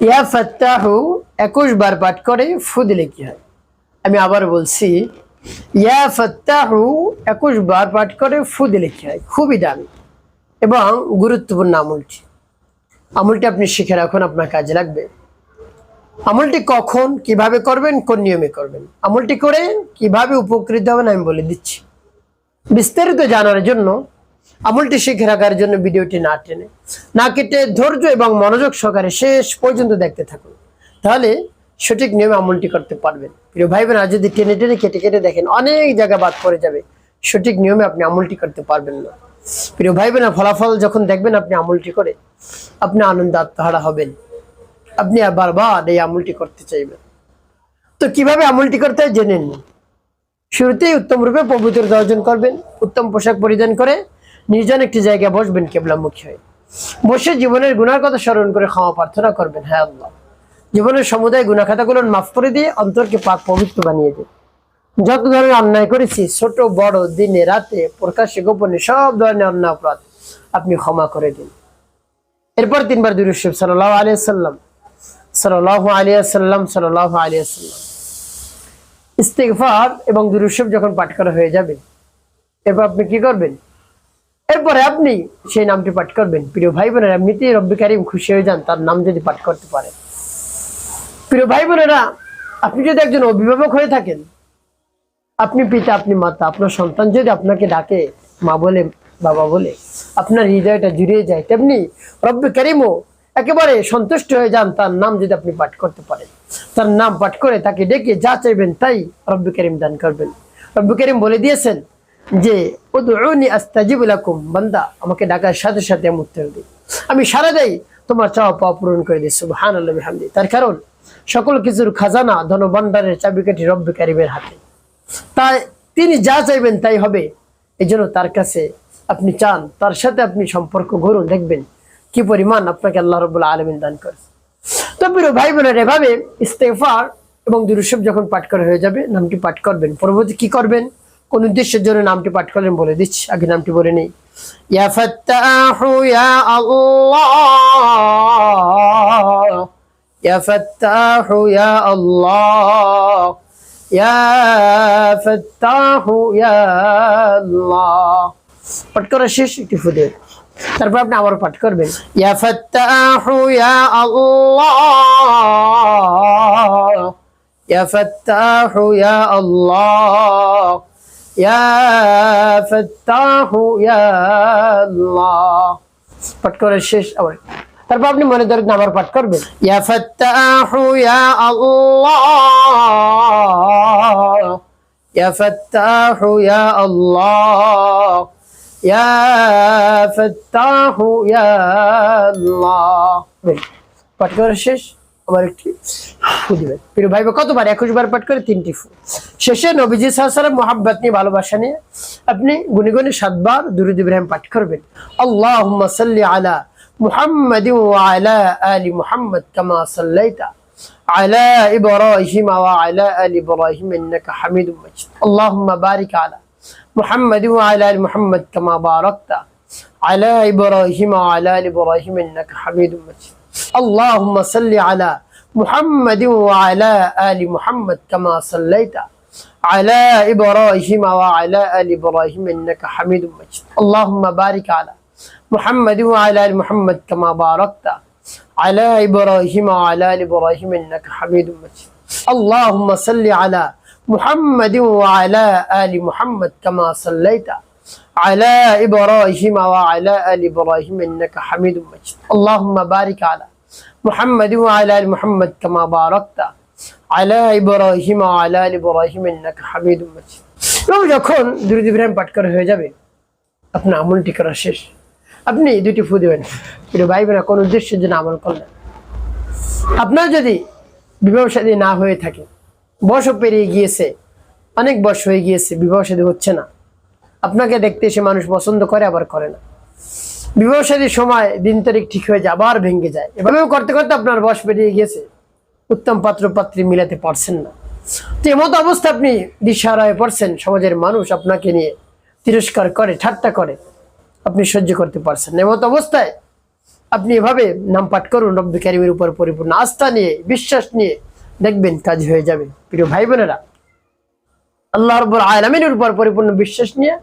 ইয়া ফাত্তাহু 21 বার পাঠ করে ফু দিলে কি হয়? আমি আবার বলছি, ইয়া ফাত্তাহু 21 বার পাঠ করে ফু দিলে কি হয়? খুবই দামি এবং গুরুত্বপূর্ণ আমলটি আপনি শিখে রাখুন, আপনার কাজে লাগবে। আমলটি কখন কিভাবে করবেন, কোন নিয়মে করবেন, আমলটি করে কিভাবে উপকৃত হবেন আমি বলে দিচ্ছি। বিস্তারিত জানার জন্য, আমলটি শিখে রাখার জন্য ভিডিওটি না টেনে না কেটে ধৈর্য এবং মনোযোগ সহকারে শেষ পর্যন্ত দেখতে থাকুন, তাহলে সঠিক নিয়মে আমলটি করতে পারবেন। প্রিয় ভাই বোন, যদি টেনে টেনে কেটে কেটে দেখেন অনেক জায়গা বাদ পড়ে যাবে, সঠিক নিয়মে আপনি আমলটি করতে পারবেন না। প্রিয় ভাই বোন, ফলাফল যখন দেখবেন আপনি আমলটি করে, আপনি আনন্দ আত্মহারা হবেন, আপনি আর বারবার এই আমলটি করতে চাইবেন। তো কিভাবে আমলটি করতে হয় জেনে নিন। শুরুতেই উত্তম রূপে পবিত্রতা অর্জন করবেন, উত্তম পোশাক পরিধান করে নির্জন একটি জায়গায় বসবেন কিবলামুখী হয়ে। বসে জীবনের গুনার কথা স্মরণ করে ক্ষমা প্রার্থনা করবেন, হ্যাঁ আল্লাহ, জীবনের সমুদায় গুনাহ খাতাগুলো মাফ করে দিয়ে অন্তরকে পাক পবিত্র বানিয়ে দিন। যত ধরনের অন্যায় করেছি, ছোট বড়, দিনে রাতে, প্রকাশ্যে গোপনে, সব ধরনের অন্যায় অপরাধ আপনি ক্ষমা করে দিন। এরপর 3 বার দুরূদ শরীফ সাল্লাল্লাহু আলাইহি ওয়াসাল্লাম, সাল্লাল্লাহু আলাইহি ওয়াসাল্লাম, সাল্লাল্লাহু আলাইহি ওয়াসাল্লাম ইস্তিগফার এবং দুরূদ শরীফ যখন পাঠ করা হয়ে যাবে, এরপর আপনি কি করবেন? এরপরে আপনি সেই নামটি পাঠ করবেন। প্রিয় ভাই বোনেরা, এমনিতেই রব্বি কারীম খুশি হয়ে যান তার নাম যদি পাঠ করতে পারে। প্রিয় ভাই বোনেরা, আপনি যদি একজন অভিভাবক হয়ে থাকেন, আপনি পিতা, আপনি মাতা, আপনার সন্তান যদি আপনাকে ডাকে মা বলে, বাবা বলে, আপনার হৃদয়টা জুড়িয়ে যায়, তেমনি রব্বি কারীমও একেবারে সন্তুষ্ট হয়ে যান তার নাম যদি আপনি পাঠ করতে পারেন। তার নাম পাঠ করে তাকে ডেকে যা চাইবেন তাই রব্বি কারীম দান করবেন। রব্বি কারীম বলে দিয়েছেন যে উদউনি আস্তাজিব লাকুম, বান্দা আমাকে ডাকার সাথে সাথে আমি উত্তর দিই, আমি সারা দেই, তোমার চাওয়া পাওয়া পূরণ করে দিই। সুবহানাল্লাহ বিহামদি। তার কারণ সকল কিছুর খাজানা, ধনভাণ্ডারের চাবিকাঠি রব্বি কারীমের হাতে, তাই তিনি যা চাইবেন তাই হবে। এই জন্য তার কাছে আপনি চান, তার সাথে আপনি সম্পর্ক গড়ুন, দেখবেন কি পরিমাণ আপনাকে আল্লাহ রাব্বুল আলামিন দান করে। তো প্রিয় ভাই বোনেরা, এভাবে ইস্তিগফার এবং দুরূদ শরীফ যখন পাঠ করা হয়ে যাবে, নামটি পাঠ করবেন। পরবর্তী কি করবেন, কোন উদ্দেশ্যের জন্য নামটি পাঠ করলেন বলে দিচ্ছি, আগে নামটি বলে নেই। ইয়া ফাত্তাহু ইয়া আল্লাহ, ইয়া ফাত্তাহু ইয়া আল্লাহ, ইয়া ফাত্তাহু ইয়া আল্লাহ। পাঠ করা শেষ, একটি ফু দেবেন, তারপর আপনি আবার পাঠ করবেন, ইয়া ফাত্তাহু ইয়া আল্লাহ, ইয়া ফাত্তাহু ইয়া আল্লাহ, ইয়া ফাত্তাহু ইয়া আল্লাহ। পাঠ করা শেষ, আবার তারপর আপনি মনে ধরেন আবার পাঠ করবেন, ইয়া ফাত্তাহু ইয়া আল্লাহ, ইয়া ফাত্তাহু ইয়া আল্লাহ, ইয়া ফাত্তাহু ইয়া আল্লাহ। পাঠ করা শেষ, আবার একটি ফু দিবেন। প্রিয় ভাই, কতবার? 21 বার পাঠ করে 3টি ফু। শেষে নবীজি সাল্লাল্লাহু আলাইহি ওয়াসাল্লাম মুহাব্বত নিয়ে, ভালোবাসা নিয়ে আপনি গুনে গুনে 7 বার দুরূদ ইব্রাহিম পাঠ করবেন। আল্লাহুম্মা সাল্লি আলা মুহাম্মাদিন ওয়া আলা আলি মুহাম্মাদ কামা সাল্লাইতা আলা ইব্রাহিম ওয়া আলা আলি ইব্রাহিম ইন্নাকা হামিদুম মাজিদ। আল্লাহুম্মা বারিক আলা মুহাম্মাদিন ওয়া আলা আলি মুহাম্মাদ কামা বারাকতা আলা ইব্রাহিম ওয়া আলা আলি ইব্রাহিম ইন্নাকা হামিদুম মাজিদ। اللهم صل على محمد وعلى آل محمد كما صليت على إبراهيم وعلى آل إبراهيم إنك حميد مجيد. اللهم بارك على محمد وعلى آل محمد كما باركت على إبراهيم وعلى آل إبراهيم إنك حميد مجيد. اللهم صل على محمد وعلى آل محمد كما صليت على إبراهيم وعلى آل إبراهيم إنك حميد مجيد. اللهم بارك على محمد وعلى آل محمد كما باركت على إبراهيم وعلى آل إبراهيم إنك حميد مجيد. এবং যখন দুরূদ ইব্রাহিম পাঠ করা হয়ে যাবে, আপনার আমলটি করা শেষ, আপনি 2টি ফু দিবেন। প্রিয় ভাই বোনেরা, কোন উদ্দেশ্যের জন্য আমল করলেন? আপনার যদি বিবাহ শাদী না হয়ে থাকে, বয়স পেরিয়ে গিয়েছে, অনেক বয়স হয়ে গিয়েছে, বিবাহ শাদী হচ্ছে না, আপনাকে দেখতে এসে মানুষ পছন্দ করে আবার করে না, বিবাহ শাদীর সময় দিন তারিখ ঠিক হয়ে যায়, আবার ভেঙে যায়, এভাবেও করতে করতে আপনার বয়স পেরিয়ে গিয়েছে, উত্তম পাত্র পাত্রী মিলাতে পারছেন না। তো এমত অবস্থা আপনি দিশাহারা হয়ে পড়ছেন, সমাজের মানুষ আপনাকে নিয়ে তিরস্কার করে, ঠাট্টা করে, আপনি সহ্য করতে পারছেন না। এমত অবস্থায় আপনি এভাবে নাম পাঠ করুন রব্বি কারিমের উপর পরিপূর্ণ আস্থা নিয়ে, বিশ্বাস নিয়ে, দেখবেন কাজ হয়ে যাবে। প্রিয় ভাই বোনেরা, আল্লাহ রাব্বুল আলামিনের উপর পরিপূর্ণ বিশ্বাস নিয়ে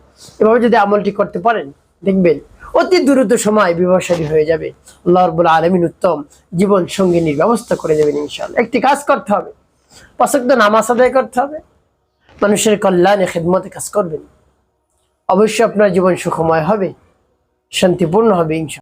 এভাবে যদি আমলটি করতে পারেন, দেখবেন অতি দ্রুত সময় বিবাহশাদী হয়ে যাবে। আল্লাহ রাব্বুল আলামিন উত্তম জীবন সঙ্গিনীর ব্যবস্থা করে দেবেন ইনশাআল্লাহ। একটি কাজ করতে হবে, 5 ওয়াক্ত নামাজ আদায় করতে হবে, মানুষের কল্যাণে খেদমতে কাজ করবেন। অবশ্যই আপনার জীবন সুখময় হবে, শান্তিপূর্ণ হবে ইনশাআল্লাহ।